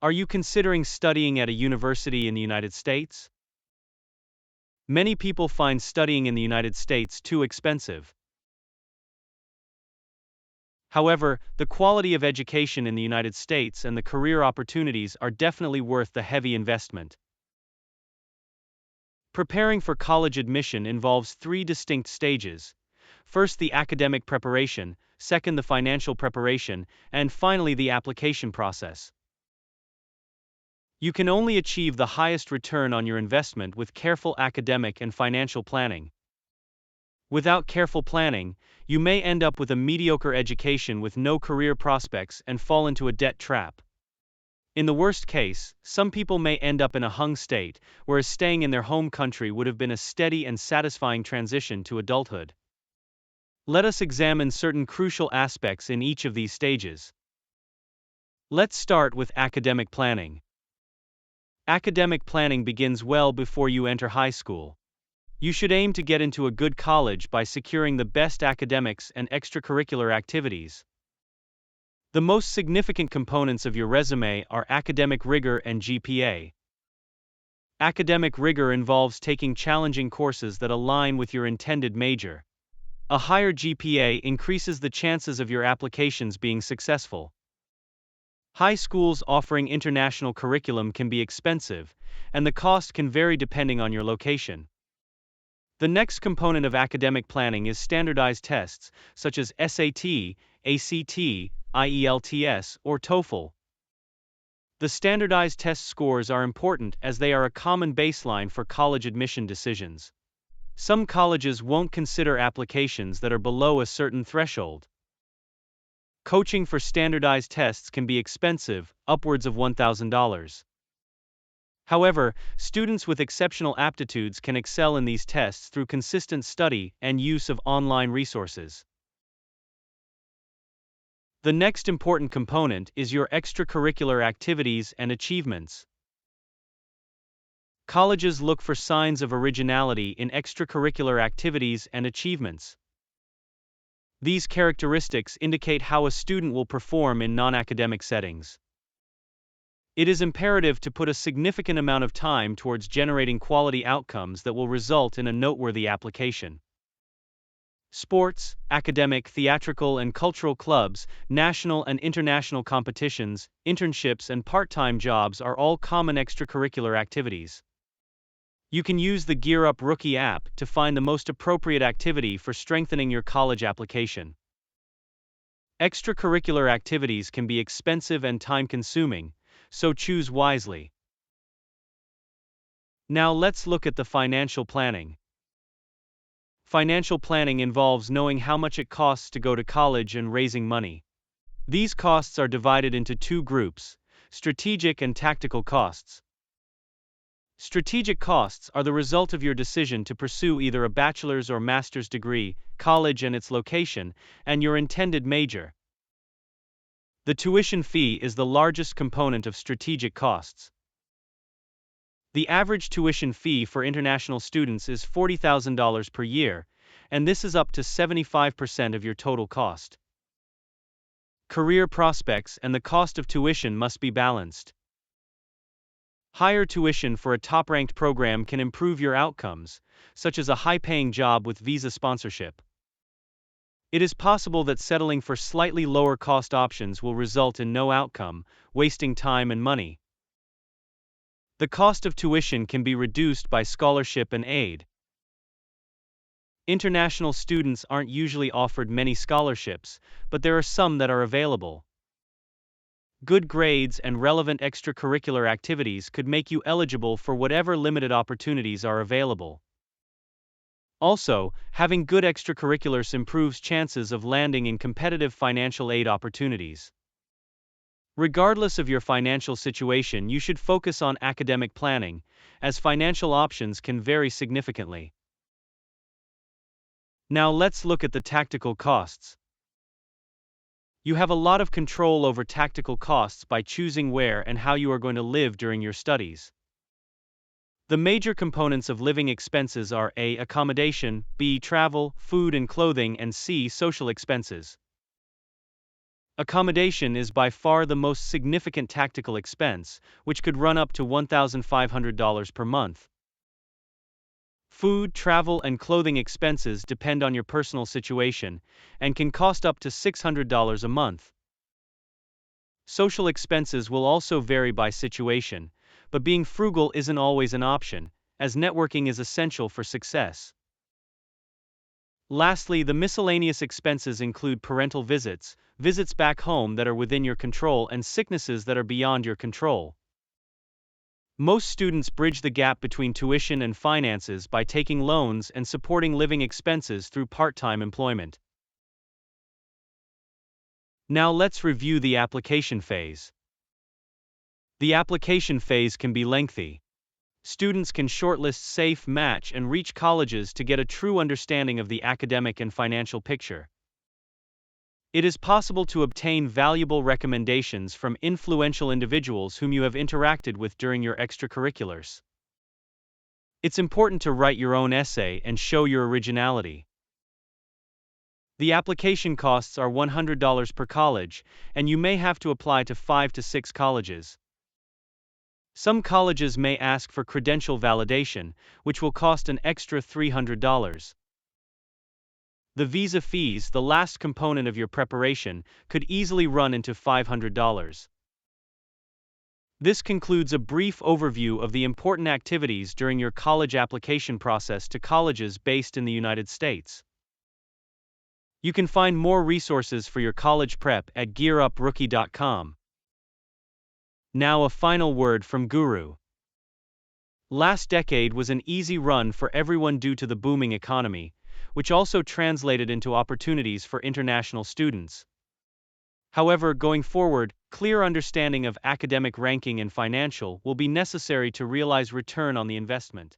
Are you considering studying at a university in the United States? Many people find studying in the United States too expensive. However, the quality of education in the United States and the career opportunities are definitely worth the heavy investment. Preparing for college admission involves three distinct stages. First, the academic preparation, second, the financial preparation, and finally, the application process. You can only achieve the highest return on your investment with careful academic and financial planning. Without careful planning, you may end up with a mediocre education with no career prospects and fall into a debt trap. In the worst case, some people may end up in a hung state, whereas staying in their home country would have been a steady and satisfying transition to adulthood. Let us examine certain crucial aspects in each of these stages. Let's start with academic planning. Academic planning begins well before you enter high school. You should aim to get into a good college by securing the best academics and extracurricular activities. The most significant components of your resume are academic rigor and GPA. Academic rigor involves taking challenging courses that align with your intended major. A higher GPA increases the chances of your applications being successful. High schools offering international curriculum can be expensive, and the cost can vary depending on your location. The next component of academic planning is standardized tests, such as SAT, ACT, IELTS, or TOEFL. The standardized test scores are important as they are a common baseline for college admission decisions. Some colleges won't consider applications that are below a certain threshold. Coaching for standardized tests can be expensive, upwards of $1,000. However, students with exceptional aptitudes can excel in these tests through consistent study and use of online resources. The next important component is your extracurricular activities and achievements. Colleges look for signs of originality in extracurricular activities and achievements. These characteristics indicate how a student will perform in non-academic settings. It is imperative to put a significant amount of time towards generating quality outcomes that will result in a noteworthy application. Sports, academic, theatrical, and cultural clubs, national and international competitions, internships, and part-time jobs are all common extracurricular activities. You can use the Gear Up Rookie app to find the most appropriate activity for strengthening your college application. Extracurricular activities can be expensive and time-consuming, so choose wisely. Now let's look at the financial planning. Financial planning involves knowing how much it costs to go to college and raising money. These costs are divided into two groups: strategic and tactical costs. Strategic costs are the result of your decision to pursue either a bachelor's or master's degree, college and its location, and your intended major. The tuition fee is the largest component of strategic costs. The average tuition fee for international students is $40,000 per year, and this is up to 75% of your total cost. Career prospects and the cost of tuition must be balanced. Higher tuition for a top-ranked program can improve your outcomes, such as a high-paying job with visa sponsorship. It is possible that settling for slightly lower-cost options will result in no outcome, wasting time and money. The cost of tuition can be reduced by scholarship and aid. International students aren't usually offered many scholarships, but there are some that are available. Good grades and relevant extracurricular activities could make you eligible for whatever limited opportunities are available. Also, having good extracurriculars improves chances of landing in competitive financial aid opportunities. Regardless of your financial situation, you should focus on academic planning, as financial options can vary significantly. Now let's look at the tactical costs. You have a lot of control over tactical costs by choosing where and how you are going to live during your studies. The major components of living expenses are A. Accommodation, B. Travel, food and clothing, and C. Social expenses. Accommodation is by far the most significant tactical expense, which could run up to $1,500 per month. Food, travel, and clothing expenses depend on your personal situation and can cost up to $600 a month. Social expenses will also vary by situation, but being frugal isn't always an option, as networking is essential for success. Lastly, the miscellaneous expenses include parental visits, visits back home that are within your control, and sicknesses that are beyond your control. Most students bridge the gap between tuition and finances by taking loans and supporting living expenses through part-time employment. Now let's review the application phase. The application phase can be lengthy. Students can shortlist, safe, match, and reach colleges to get a true understanding of the academic and financial picture. It is possible to obtain valuable recommendations from influential individuals whom you have interacted with during your extracurriculars. It's important to write your own essay and show your originality. The application costs are $100 per college, and you may have to apply to 5 to 6 colleges. Some colleges may ask for credential validation, which will cost an extra $300. The visa fees, the last component of your preparation, could easily run into $500. This concludes a brief overview of the important activities during your college application process to colleges based in the United States. You can find more resources for your college prep at gearuprookie.com. Now a final word from Guru. Last decade was an easy run for everyone due to the booming economy, which also translated into opportunities for international students. However, going forward, clear understanding of academic ranking and financial will be necessary to realize return on the investment.